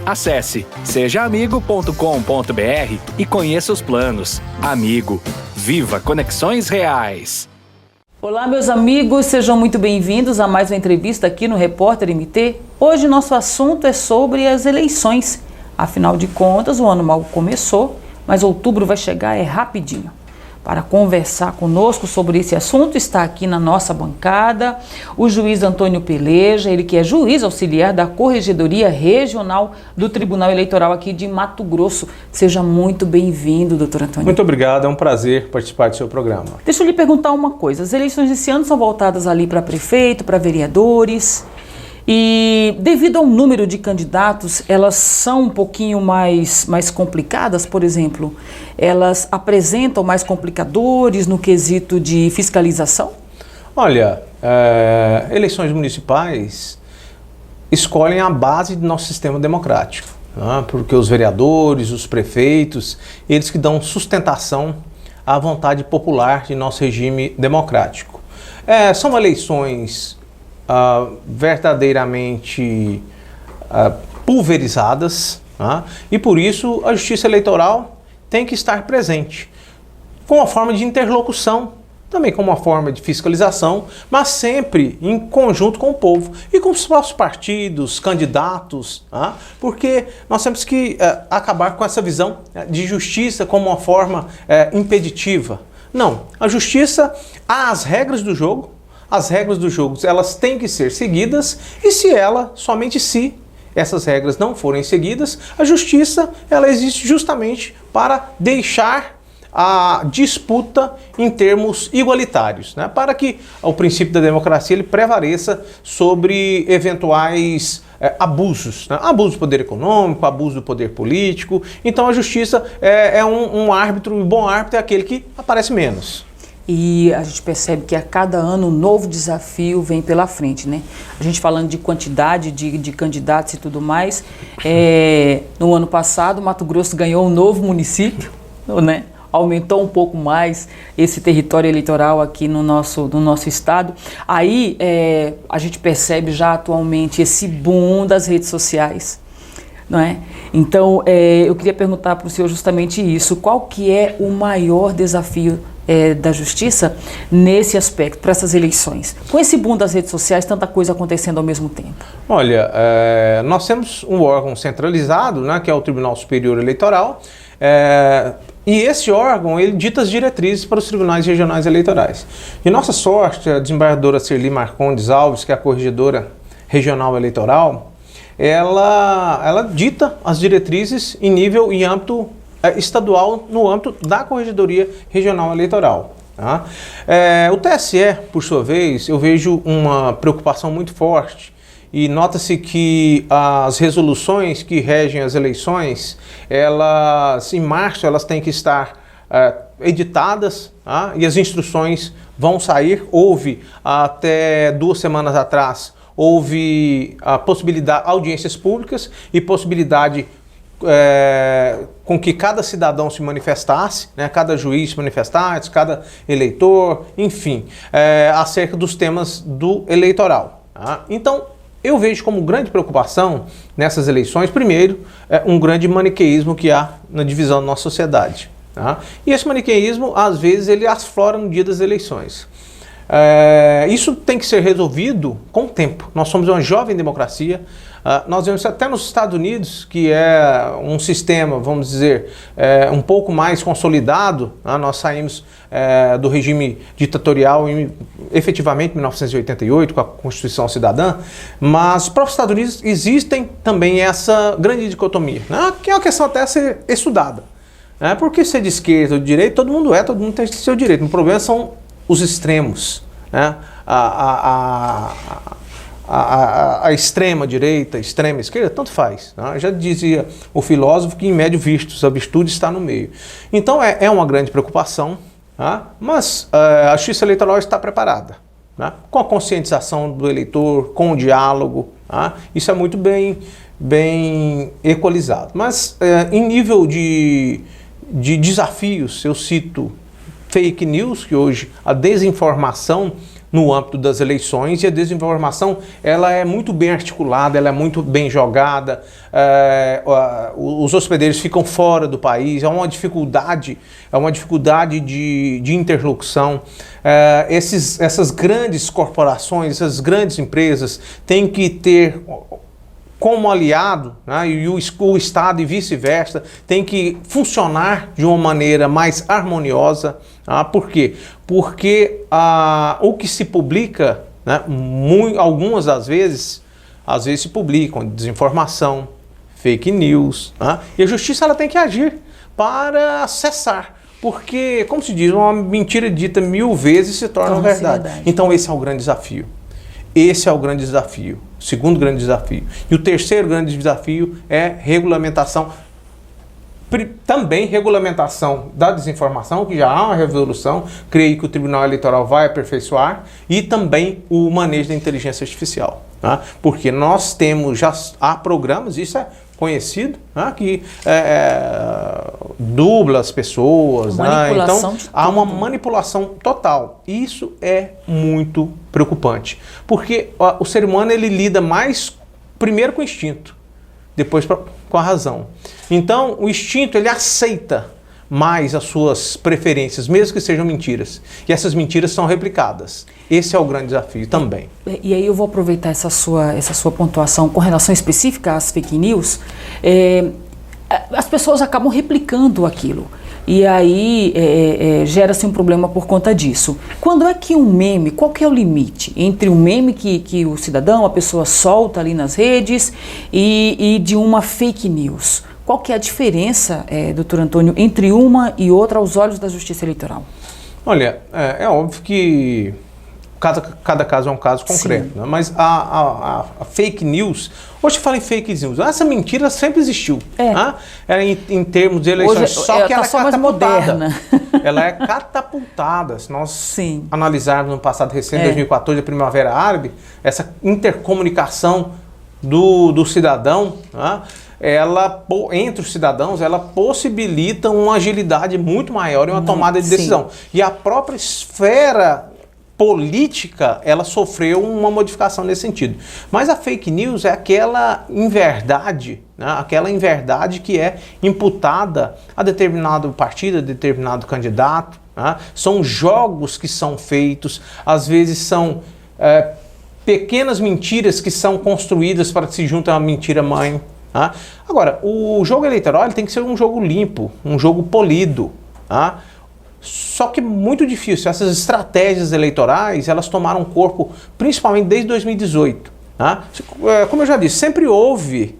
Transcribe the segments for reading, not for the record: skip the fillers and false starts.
Acesse sejaamigo.com.br e conheça os planos. Amigo, viva conexões reais. Olá, meus amigos, sejam muito bem-vindos a mais uma entrevista aqui no Repórter MT. Hoje nosso assunto é sobre as eleições. Afinal de contas, o ano mal começou, mas outubro vai chegar rapidinho. Para conversar conosco sobre esse assunto, está aqui na nossa bancada o juiz Antônio Peleja, ele que é juiz auxiliar da Corregedoria Regional do Tribunal Eleitoral aqui de Mato Grosso. Seja muito bem-vindo, doutor Antônio. Muito obrigado, é um prazer participar do seu programa. Deixa eu lhe perguntar uma coisa, as eleições desse ano são voltadas ali para prefeito, para vereadores, e devido ao número de candidatos, elas são um pouquinho mais complicadas, por exemplo, elas apresentam mais complicadores no quesito de fiscalização? Olha, eleições municipais escolhem a base do nosso sistema democrático, né? Porque os vereadores, os prefeitos, eles que dão sustentação à vontade popular de nosso regime democrático. São eleições verdadeiramente pulverizadas, e por isso a Justiça Eleitoral tem que estar presente, com uma forma de interlocução, também com uma forma de fiscalização, mas sempre em conjunto com o povo e com os nossos partidos, candidatos, porque nós temos que acabar com essa visão de justiça como uma forma impeditiva. Não, a justiça, há as regras do jogo. As regras do jogo, elas têm que ser seguidas, e somente se essas regras não forem seguidas, a justiça, ela existe justamente para deixar a disputa em termos igualitários, né? Para que o princípio da democracia ele prevaleça sobre eventuais abusos, né? Abuso do poder econômico, abuso do poder político. Então a justiça é um árbitro, um bom árbitro é aquele que aparece menos. E a gente percebe que a cada ano um novo desafio vem pela frente, né? A gente falando de quantidade de candidatos e tudo mais, no ano passado Mato Grosso ganhou um novo município, né? Aumentou um pouco mais esse território eleitoral aqui no nosso estado. Aí a gente percebe já atualmente esse boom das redes sociais, não é? Então eu queria perguntar para o senhor justamente isso, qual que é o maior desafio da justiça nesse aspecto, para essas eleições? Com esse boom das redes sociais, tanta coisa acontecendo ao mesmo tempo. Olha, nós temos um órgão centralizado, né, que é o Tribunal Superior Eleitoral, e esse órgão, ele dita as diretrizes para os tribunais regionais eleitorais. De nossa sorte, a desembargadora Serli Marcondes Alves, que é a corregedora regional eleitoral, ela dita as diretrizes em nível e âmbito estadual, no âmbito da Corregedoria Regional Eleitoral. Tá? O TSE, por sua vez, eu vejo uma preocupação muito forte, e nota-se que as resoluções que regem as eleições, em março, elas têm que estar editadas, tá? E as instruções vão sair. Houve, até 2 semanas atrás, houve a possibilidade, audiências públicas e possibilidade com que cada cidadão se manifestasse, né, cada juiz se manifestasse, cada eleitor, enfim, acerca dos temas do eleitoral. Tá? Então, eu vejo como grande preocupação nessas eleições, primeiro, um grande maniqueísmo que há na divisão da nossa sociedade. Tá? E esse maniqueísmo, às vezes, ele aflora no dia das eleições. Isso tem que ser resolvido com o tempo. Nós somos uma jovem democracia. Nós vemos até nos Estados Unidos, que é um sistema, vamos dizer, um pouco mais consolidado. Nós saímos do regime ditatorial efetivamente em 1988, com a Constituição Cidadã, mas para os Estados Unidos existem também essa grande dicotomia, né? Que é uma questão até a ser estudada. Porque ser de esquerda ou de direita, todo mundo tem seu direito. O problema são os extremos, né? A extrema direita, extrema esquerda, tanto faz. Né? Já dizia o filósofo que em médio vistos, a virtude está no meio. Então é uma grande preocupação, tá? Mas a Justiça Eleitoral está preparada, né? Com a conscientização do eleitor, com o diálogo, tá? Isso é muito bem equalizado. Mas em nível de desafios, eu cito fake news, que hoje a desinformação no âmbito das eleições, e a desinformação ela é muito bem articulada, ela é muito bem jogada, os hospedeiros ficam fora do país, é uma dificuldade de interlocução. Essas grandes corporações, essas grandes empresas têm que ter como aliado, né, e o Estado e vice-versa, tem que funcionar de uma maneira mais harmoniosa. Por quê? Porque o que se publica, né, algumas das vezes se publicam desinformação, fake news, né, e a justiça ela tem que agir para cessar. Porque, como se diz, uma mentira dita 1000 vezes se torna verdade. Então esse é o grande desafio. Esse é o grande desafio, o segundo grande desafio. E o terceiro grande desafio é regulamentação. Também regulamentação da desinformação, que já há uma revolução, creio que o Tribunal Eleitoral vai aperfeiçoar, e também o manejo da inteligência artificial. Né? Porque nós temos, já há programas, isso é conhecido, né, que dubla as pessoas, né? Então há uma manipulação total. Isso é muito preocupante, porque o ser humano ele lida mais primeiro com o instinto, depois com a razão. Então o instinto ele aceita mais as suas preferências, mesmo que sejam mentiras. E essas mentiras são replicadas. Esse é o grande desafio também. E aí eu vou aproveitar essa sua pontuação com relação específica às fake news. As pessoas acabam replicando aquilo. E aí gera-se um problema por conta disso. Quando é que um meme, qual que é o limite entre um meme que o cidadão, a pessoa solta ali nas redes e de uma fake news? Qual que é a diferença, doutor Antônio, entre uma e outra aos olhos da Justiça Eleitoral? Olha, é óbvio que cada caso é um caso concreto, né? Mas a fake news, hoje fala em fake news, essa mentira sempre existiu, né? Em termos de eleições, hoje, só que ela é catapultada. Ela é catapultada. Se nós analisarmos no passado recente, 2014, a Primavera Árabe, essa intercomunicação do cidadão, né? Entre os cidadãos, ela possibilita uma agilidade muito maior em uma tomada de decisão. E a própria esfera política, ela sofreu uma modificação nesse sentido. Mas a fake news é aquela inverdade, né? Aquela inverdade que é imputada a determinado partido, a determinado candidato. Né? São jogos que são feitos, às vezes são pequenas mentiras que são construídas para que se juntem a uma mentira-mãe. Agora, o jogo eleitoral ele tem que ser um jogo limpo, um jogo polido. Só que muito difícil. Essas estratégias eleitorais, elas tomaram corpo principalmente desde 2018. Como eu já disse, sempre houve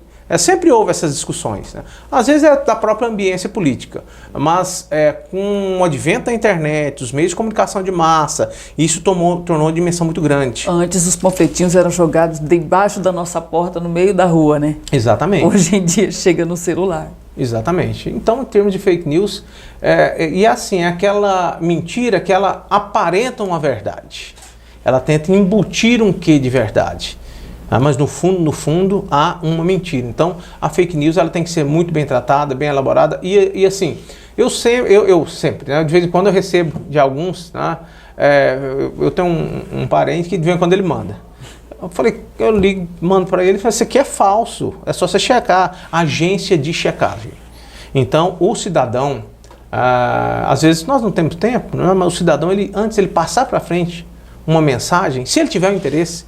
essas discussões. Né? Às vezes é da própria ambiência política, mas com o advento da internet, os meios de comunicação de massa, isso tornou uma dimensão muito grande. Antes os panfletinhos eram jogados debaixo da nossa porta, no meio da rua, né? Exatamente. Hoje em dia chega no celular. Exatamente. Então, em termos de fake news, é aquela mentira que ela aparenta uma verdade. Ela tenta embutir um quê de verdade. Mas no fundo, há uma mentira. Então, a fake news ela tem que ser muito bem tratada, bem elaborada. E assim, eu sempre, né, de vez em quando eu recebo de alguns, né, eu tenho um parente que de vez em quando ele manda. Eu ligo, mando para ele e falo, isso aqui é falso, é só você checar, agência de checagem. Então, o cidadão, às vezes nós não temos tempo, né, mas o cidadão, antes ele passar para frente uma mensagem, se ele tiver um interesse,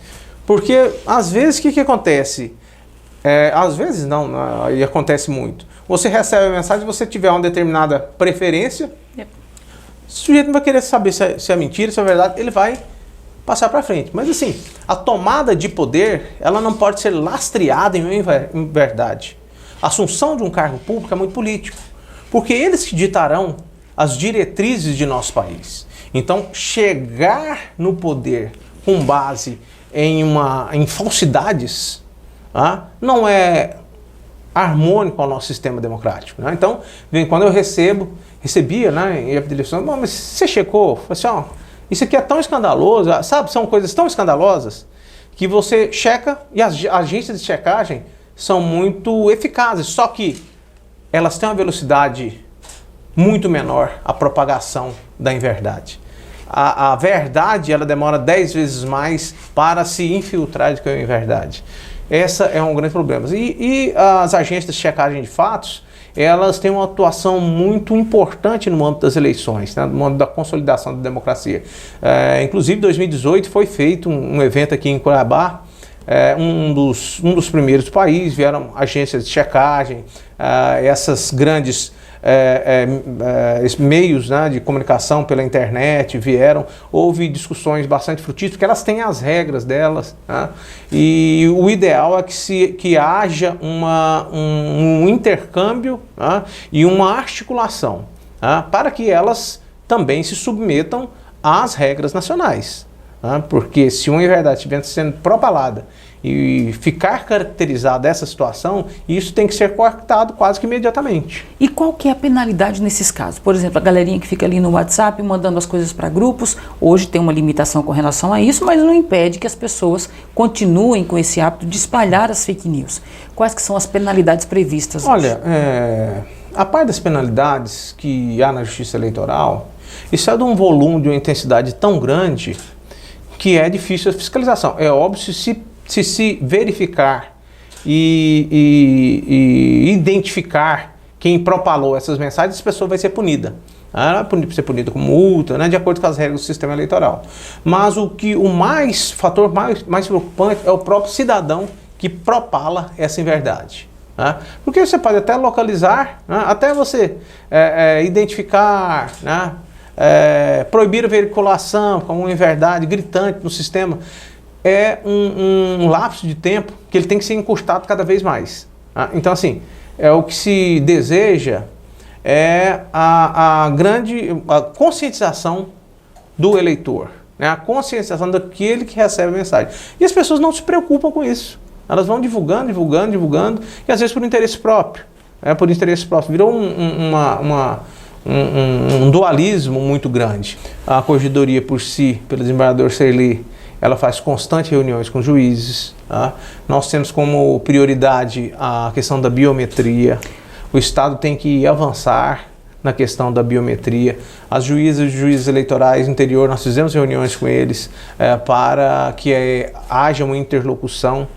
porque às vezes o que acontece? Às vezes não, e acontece muito. Você recebe a mensagem, se você tiver uma determinada preferência, o sujeito não vai querer saber se é mentira, se é verdade, ele vai passar para frente. Mas assim, a tomada de poder, ela não pode ser lastreada em verdade. A assunção de um cargo público é muito político, porque eles que ditarão as diretrizes de nosso país. Então, chegar no poder com base em falsidades, não é harmônico ao nosso sistema democrático. Né? Então, quando eu recebia, né, em época de eleição, mas você checou? Assim, isso aqui é tão escandaloso, sabe? São coisas tão escandalosas que você checa e as agências de checagem são muito eficazes, só que elas têm uma velocidade muito menor à propagação da inverdade. a verdade ela demora 10 vezes mais para se infiltrar do que a inverdade. Essa é um grande problema. E as agências de checagem de fatos, elas têm uma atuação muito importante no âmbito das eleições, né, no âmbito da consolidação da democracia. Inclusive, em 2018 foi feito um evento aqui em Cuiabá, um dos primeiros países, vieram agências de checagem, essas grandes meios, né, de comunicação pela internet vieram, houve discussões bastante frutíferas, porque elas têm as regras delas, né, e o ideal é que haja um intercâmbio, né, e uma articulação, né, para que elas também se submetam às regras nacionais. Porque se uma inverdade estiver sendo propalada e ficar caracterizada essa situação, isso tem que ser cortado quase que imediatamente. E qual que é a penalidade nesses casos? Por exemplo, a galerinha que fica ali no WhatsApp mandando as coisas para grupos, hoje tem uma limitação com relação a isso, mas não impede que as pessoas continuem com esse hábito de espalhar as fake news. Quais que são as penalidades previstas hoje? Olha, a parte das penalidades que há na Justiça Eleitoral, isso é de um volume, de uma intensidade tão grande que é difícil a fiscalização. É óbvio, se verificar e identificar quem propalou essas mensagens, essa pessoa vai ser punida. Ela vai ser punida com multa, né, de acordo com as regras do sistema eleitoral. Mas o fator mais preocupante é o próprio cidadão que propala essa inverdade. Né? Porque você pode até localizar, né, até você identificar, né, proibir a veiculação como uma inverdade gritante no sistema, é um lapso de tempo que ele tem que ser encurtado cada vez mais. Tá? Então, assim, o que se deseja é a conscientização do eleitor, né? A conscientização daquele que recebe a mensagem. E as pessoas não se preocupam com isso. Elas vão divulgando, e às vezes por interesse próprio. Por interesse próprio. Virou um dualismo muito grande. A Corregedoria por si, pelo desembargador Serli, ela faz constantes reuniões com juízes. Tá? Nós temos como prioridade a questão da biometria. O Estado tem que avançar na questão da biometria. As juízas e juízes eleitorais do interior, nós fizemos reuniões com eles para que haja uma interlocução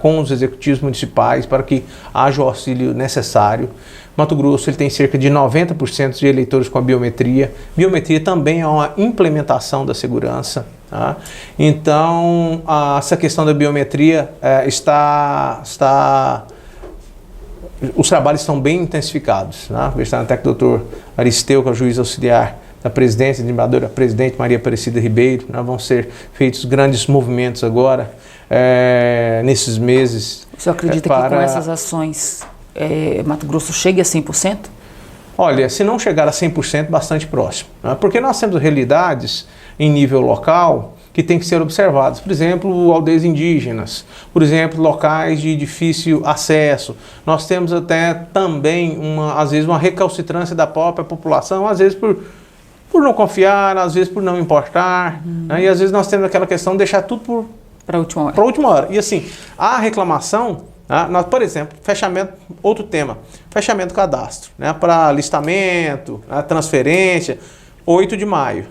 com os executivos municipais, para que haja o auxílio necessário. Mato Grosso ele tem cerca de 90% de eleitores com a biometria. Biometria também é uma implementação da segurança. Tá? Então, essa questão da biometria os trabalhos estão bem intensificados. Né? Está até que o doutor Aristeu, que é o juiz auxiliar da presidência, a presidente Maria Aparecida Ribeiro, né? Vão ser feitos grandes movimentos agora, nesses meses. Você acredita que com essas ações Mato Grosso chegue a 100%? Olha, se não chegar a 100%, bastante próximo. Né? Porque nós temos realidades em nível local que têm que ser observadas. Por exemplo, aldeias indígenas, por exemplo, locais de difícil acesso. Nós temos até também, às vezes, uma recalcitrância da própria população, às vezes por não confiar, às vezes por não importar. Né? E às vezes nós temos aquela questão de deixar tudo para a última hora. E assim, a reclamação, por exemplo, outro tema, fechamento do cadastro, né, para alistamento, transferência, 8 de maio.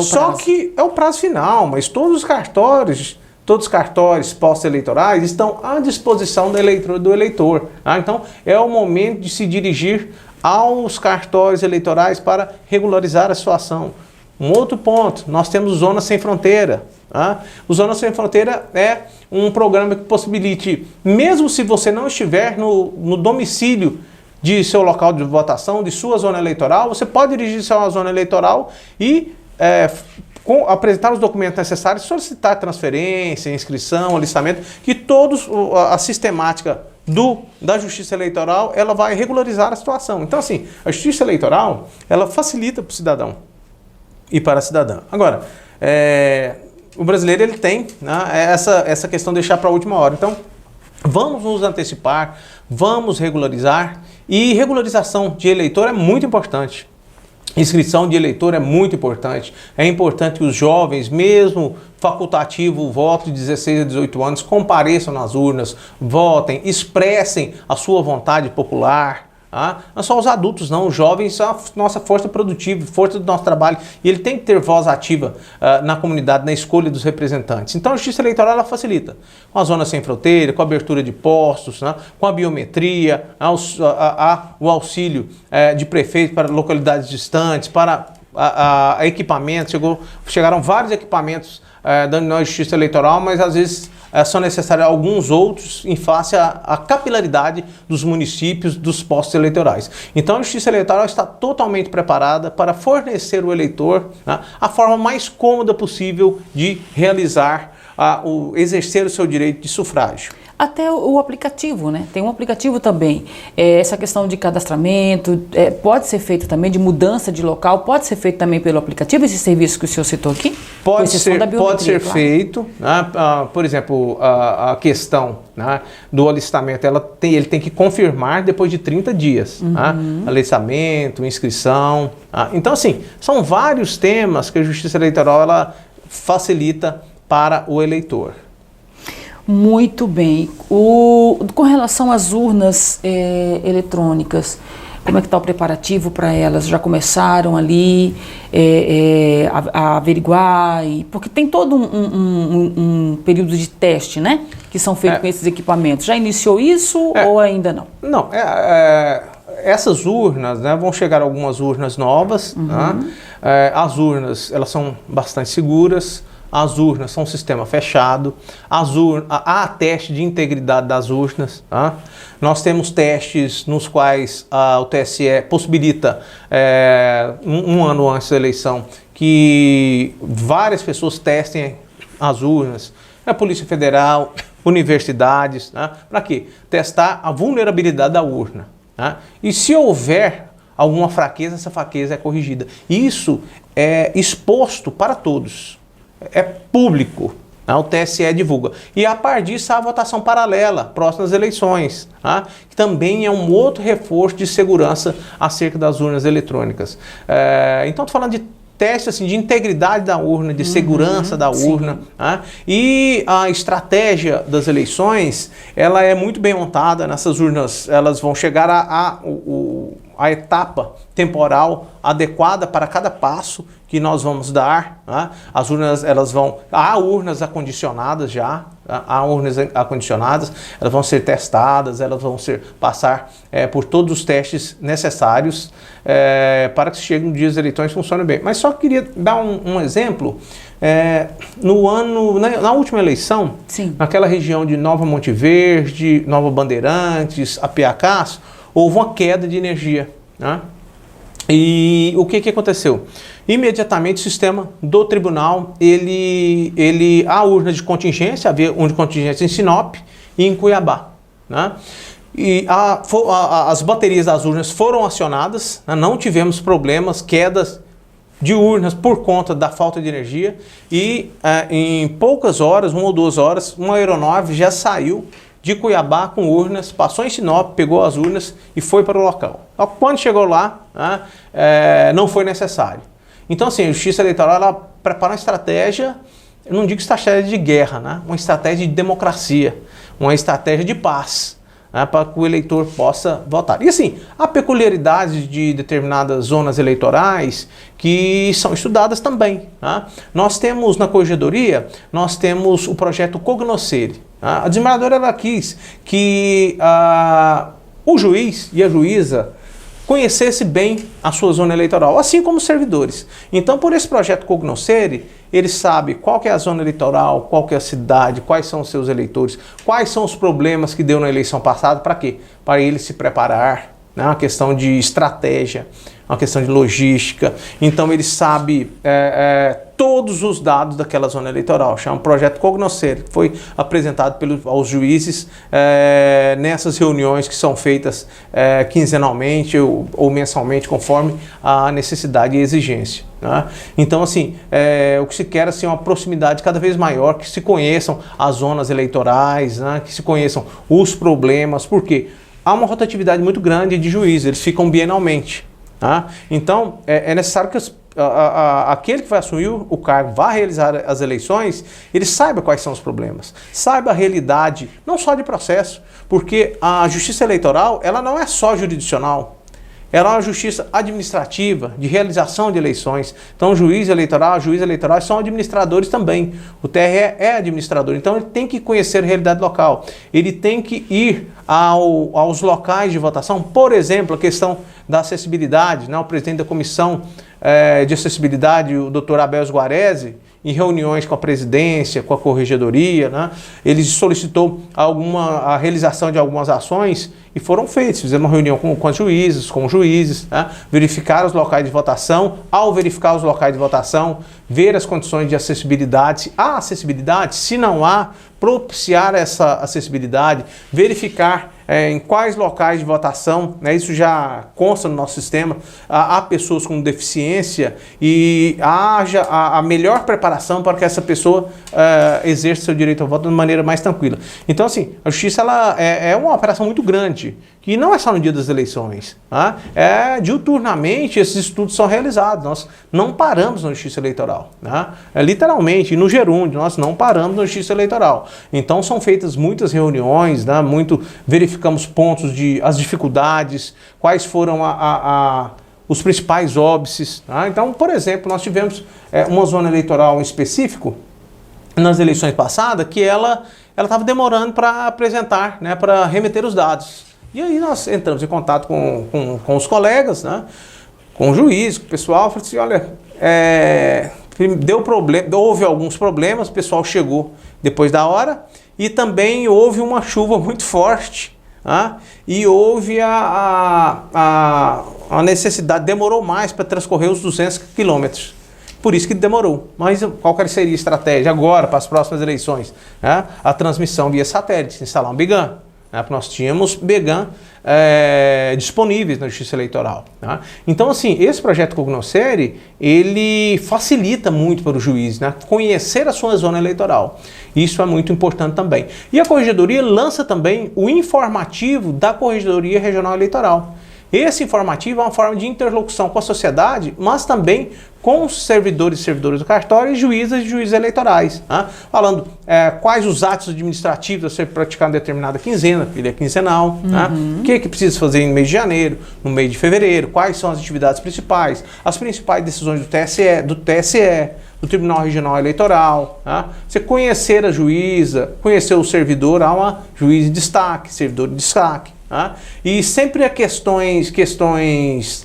Só que é o prazo final, mas todos os cartórios pós-eleitorais estão à disposição do eleitor. Então, é o momento de se dirigir aos cartórios eleitorais para regularizar a situação. Um outro ponto, nós temos o Zona Sem Fronteira. O Zona Sem Fronteira é um programa que possibilite, mesmo se você não estiver no domicílio de seu local de votação, de sua zona eleitoral, você pode dirigir-se a uma zona eleitoral e apresentar os documentos necessários, solicitar transferência, inscrição, alistamento, que a sistemática da Justiça Eleitoral, ela vai regularizar a situação. Então, assim, a Justiça Eleitoral, ela facilita para o cidadão e para a cidadã. Agora, o brasileiro, ele tem, né, essa questão de deixar para a última hora. Então, vamos nos antecipar, vamos regularizar, e regularização de eleitor é muito importante. Inscrição de eleitor é muito importante. É importante que os jovens, mesmo facultativo o voto de 16 a 18 anos, compareçam nas urnas, votem, expressem a sua vontade popular. Não só os adultos, não. Os jovens são a nossa força produtiva, força do nosso trabalho. E ele tem que ter voz ativa na comunidade, na escolha dos representantes. Então a justiça eleitoral ela facilita. Com a zona sem fronteira, com a abertura de postos, com a biometria, o auxílio de prefeito para localidades distantes, para equipamentos. Chegaram vários equipamentos da justiça eleitoral, mas às vezes são necessários alguns outros em face à capilaridade dos municípios, dos postos eleitorais. Então a Justiça Eleitoral está totalmente preparada para fornecer ao eleitor a forma mais cômoda possível de realizar, exercer o seu direito de sufrágio. Até o aplicativo, né? Tem um aplicativo também. Essa questão de cadastramento pode ser feito também, de mudança de local, pode ser feito também pelo aplicativo, esse serviço que o senhor citou aqui? Pode ser feito. Por exemplo, a questão do alistamento, ele tem que confirmar depois de 30 dias. Alistamento, inscrição. Então, assim, são vários temas que a Justiça Eleitoral ela facilita para o eleitor. Muito bem. Com relação às urnas eletrônicas, como é que está o preparativo para elas? Já começaram ali a averiguar? Porque tem todo um período de teste, né? Que são feitos com esses equipamentos. Já iniciou isso ou ainda não? Não, essas urnas, vão chegar algumas urnas novas. As urnas, elas são bastante seguras. As urnas são um sistema fechado, há teste de integridade das urnas. Nós temos testes nos quais o TSE possibilita, um ano antes da eleição, que várias pessoas testem as urnas, a Polícia Federal, universidades, para quê? Testar a vulnerabilidade da urna. E se houver alguma fraqueza, essa fraqueza é corrigida. Isso é exposto para todos. É público, o TSE divulga. E a partir disso, a votação paralela, próximas eleições, que também é um outro reforço de segurança acerca das urnas eletrônicas. Então, estou falando de teste assim, de integridade da urna, de segurança da urna. E a estratégia das eleições, ela é muito bem montada. Nessas urnas, elas vão chegar a etapa temporal adequada para cada passo que nós vamos dar. As urnas, há urnas acondicionadas já, elas vão ser testadas, elas vão passar por todos os testes necessários para que chegue no dia das eleições e funcione bem. Mas só queria dar um exemplo. Na última eleição, sim, naquela região de Nova Monte Verde, Nova Bandeirantes, Apiacás, houve uma queda de energia. E o que aconteceu? Imediatamente o sistema do tribunal, há urnas de contingência, havia urna de contingência em Sinop e em Cuiabá. E as baterias das urnas foram acionadas, não tivemos problemas, quedas de urnas por conta da falta de energia. E em poucas horas, 1 ou 2 horas, uma aeronave já saiu de Cuiabá com urnas, passou em Sinop, pegou as urnas e foi para o local. Quando chegou lá, não foi necessário. Então, assim, a Justiça Eleitoral ela prepara uma estratégia, eu não digo estratégia de guerra, uma estratégia de democracia, uma estratégia de paz, para que o eleitor possa votar. E assim, há peculiaridades de determinadas zonas eleitorais que são estudadas também. Nós temos na Corregedoria, nós temos o projeto Cognoscere. A desembargadora ela quis que o juiz e a juíza conhecesse bem a sua zona eleitoral, assim como os servidores. Então, por esse projeto Cognoscere, ele sabe qual que é a zona eleitoral, qual que é a cidade, quais são os seus eleitores, quais são os problemas que deu na eleição passada, para quê? Para ele se preparar, uma questão de estratégia, uma questão de logística. Então ele sabe todos os dados daquela zona eleitoral. Chama Projeto Cognoscere, que foi apresentado aos juízes nessas reuniões que são feitas quinzenalmente ou mensalmente, conforme a necessidade e a exigência. Então, assim, o que se quer é uma proximidade cada vez maior, que se conheçam as zonas eleitorais, que se conheçam os problemas. Por quê? Há uma rotatividade muito grande de juízes, eles ficam bienalmente. Então, é necessário que aquele que vai assumir o cargo, vai realizar as eleições, ele saiba quais são os problemas, saiba a realidade, não só de processo, porque a justiça eleitoral, ela não é só jurisdicional, ela é uma justiça administrativa, de realização de eleições. Então, juiz eleitoral, juízes eleitorais são administradores também. O TRE é administrador, então ele tem que conhecer a realidade local. Ele tem que ir aos locais de votação. Por exemplo, a questão da acessibilidade, né? O presidente da comissão de acessibilidade, o Dr. Abel Guarese, em reuniões com a presidência, com a corregedoria, né? Ele solicitou a realização de algumas ações e foram feitas. Fizemos uma reunião com os juízes, né? Verificar os locais de votação. Ao verificar os locais de votação, ver as condições de acessibilidade. Se há acessibilidade, se não há, propiciar essa acessibilidade, verificar em quais locais de votação, né, isso já consta no nosso sistema, há pessoas com deficiência e haja a melhor preparação para que essa pessoa exerça seu direito ao voto de maneira mais tranquila. Então, assim, a justiça ela é uma operação muito grande, que não é só no dia das eleições, tá? Diuturnamente esses estudos são realizados, nós não paramos na justiça eleitoral, tá? Literalmente, no gerúndio, nós não paramos na justiça eleitoral. Então são feitas muitas reuniões, né? Verificamos pontos as dificuldades, quais foram os principais óbices, tá? Então, por exemplo, nós tivemos uma zona eleitoral em específico, nas eleições passadas, que ela estava demorando para apresentar, né? Para remeter os dados. E aí nós entramos em contato com os colegas, né? Com o juiz, com o pessoal, falei assim, olha, deu problema, houve alguns problemas, o pessoal chegou depois da hora e também houve uma chuva muito forte, tá? E houve a necessidade, demorou mais para transcorrer os 200 quilômetros. Por isso que demorou. Mas qual que seria a estratégia agora para as próximas eleições? A transmissão via satélite, instalar um BIGAN. Porque nós tínhamos BIGAN disponíveis na Justiça Eleitoral. Tá? Então, assim, esse projeto Cognoscere, ele facilita muito para o juiz, né? Conhecer a sua zona eleitoral. Isso é muito importante também. E a Corregedoria lança também o informativo da Corregedoria Regional Eleitoral. Esse informativo é uma forma de interlocução com a sociedade, mas também com os servidores e servidoras do cartório e juízes eleitorais. Tá? Falando quais os atos administrativos a ser praticados em determinada quinzena, porque ele é quinzenal. Tá? O que precisa fazer no mês de janeiro, no mês de fevereiro, quais são as atividades principais, as principais decisões do TSE, do Tribunal Regional Eleitoral. Tá? Você conhecer a juíza, conhecer o servidor, há uma juiz de destaque, servidor de destaque. Tá? E sempre há questões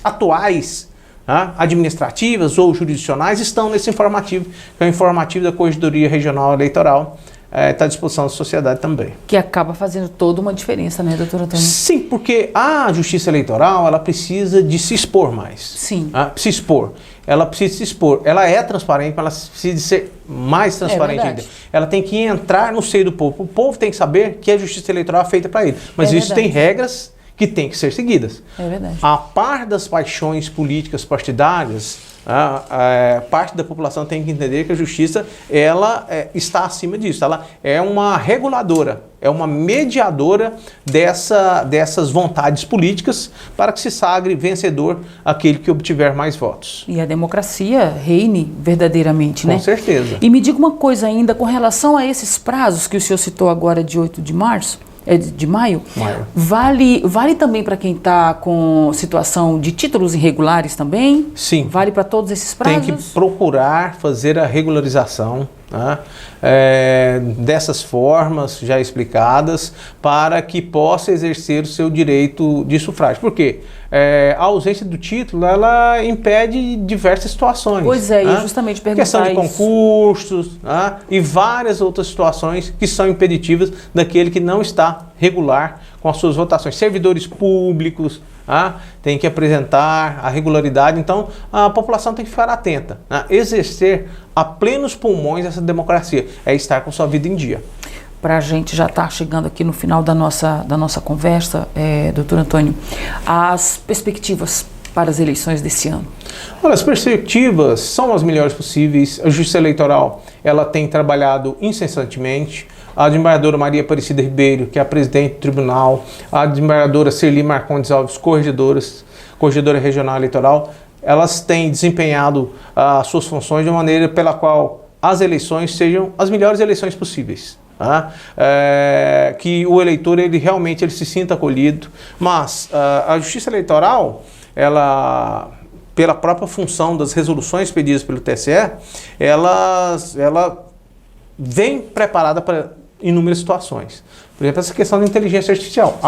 atuais, tá? Administrativas ou jurisdicionais estão nesse informativo, que é o informativo da Corregedoria Regional Eleitoral, está à disposição da sociedade também. Que acaba fazendo toda uma diferença, né, doutor Antônio? Sim, porque a justiça eleitoral, ela precisa de se expor mais. Sim. Se expor. Ela precisa se expor. Ela é transparente, mas ela precisa ser mais transparente ainda. Ela tem que entrar no seio do povo. O povo tem que saber que a justiça eleitoral é feita para ele. Mas isso tem regras que têm que ser seguidas. É verdade. A par das paixões políticas partidárias, parte da população tem que entender que a justiça ela está acima disso. Ela é uma reguladora, é uma mediadora dessas vontades políticas para que se sagre vencedor aquele que obtiver mais votos. E a democracia reine verdadeiramente, né? Com certeza. E me diga uma coisa ainda com relação a esses prazos que o senhor citou agora de 8 de março. De maio. Vale também para quem está com situação de títulos irregulares também? Sim. Vale para todos esses prazos? Tem que procurar fazer a regularização, né, dessas formas já explicadas para que possa exercer o seu direito de sufrágio. Por quê? A ausência do título, ela impede diversas situações. Pois é, eu justamente perguntar questão de concursos, e várias outras situações que são impeditivas daquele que não está regular com as suas votações. Servidores públicos tem que apresentar a regularidade, então a população tem que ficar atenta, exercer a plenos pulmões essa democracia, é estar com sua vida em dia. Para a gente já estar chegando aqui no final da nossa conversa, doutor Antônio, as perspectivas para as eleições desse ano? Olha, as perspectivas são as melhores possíveis. A Justiça Eleitoral ela tem trabalhado incessantemente. A desembargadora Maria Aparecida Ribeiro, que é a presidente do tribunal, a desembargadora Serli Marcondes Alves, corregedora regional eleitoral, elas têm desempenhado as suas funções de uma maneira pela qual as eleições sejam as melhores eleições possíveis. Tá? Que o eleitor realmente se sinta acolhido, mas a Justiça Eleitoral, ela, pela própria função das resoluções pedidas pelo TSE, ela vem preparada para inúmeras situações. Por exemplo, essa questão da inteligência artificial.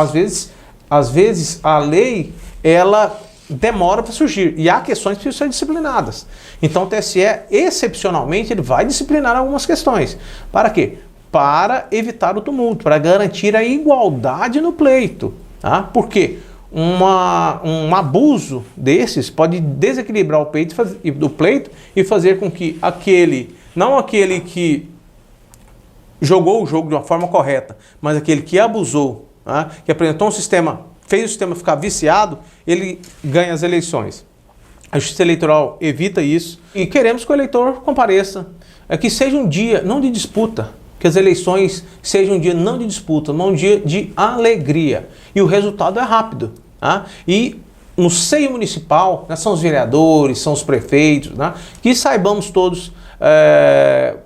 Às vezes a lei ela demora para surgir e há questões que precisam ser disciplinadas. Então o TSE, excepcionalmente, ele vai disciplinar algumas questões. Para quê? Para evitar o tumulto, para garantir a igualdade no pleito. Tá? Por quê? Um abuso desses pode desequilibrar o pleito e fazer com que não aquele que jogou o jogo de uma forma correta, mas aquele que abusou, tá? Que apresentou um sistema, fez o sistema ficar viciado, ele ganha as eleições. A Justiça Eleitoral evita isso e queremos que o eleitor compareça, que seja um dia não de disputa, que as eleições sejam um dia não de disputa, mas um dia de alegria. E o resultado é rápido. Tá? E no seio municipal, né, são os vereadores, são os prefeitos, né, que saibamos todos,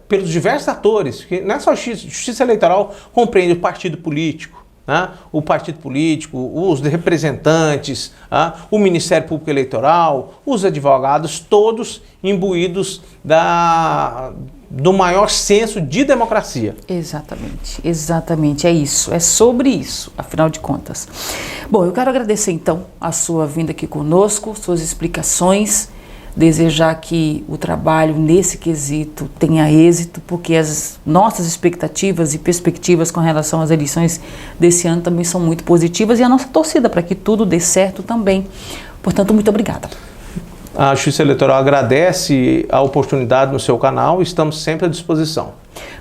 pelos diversos atores, que não é só a Justiça Eleitoral compreende o partido político, né, os representantes, o Ministério Público Eleitoral, os advogados, todos imbuídos do maior senso de democracia. Exatamente, é isso, é sobre isso, afinal de contas. Bom, eu quero agradecer então a sua vinda aqui conosco, suas explicações, desejar que o trabalho nesse quesito tenha êxito, porque as nossas expectativas e perspectivas com relação às eleições desse ano também são muito positivas e a nossa torcida para que tudo dê certo também. Portanto, muito obrigada. A Justiça Eleitoral agradece a oportunidade no seu canal e estamos sempre à disposição.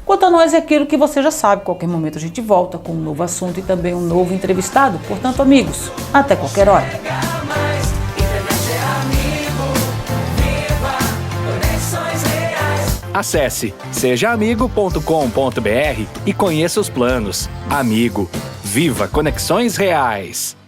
Quanto a nós, é aquilo que você já sabe. Qualquer momento a gente volta com um novo assunto e também um novo entrevistado. Portanto, amigos, até qualquer hora. Acesse sejaamigo.com.br e conheça os planos. Amigo, viva Conexões Reais!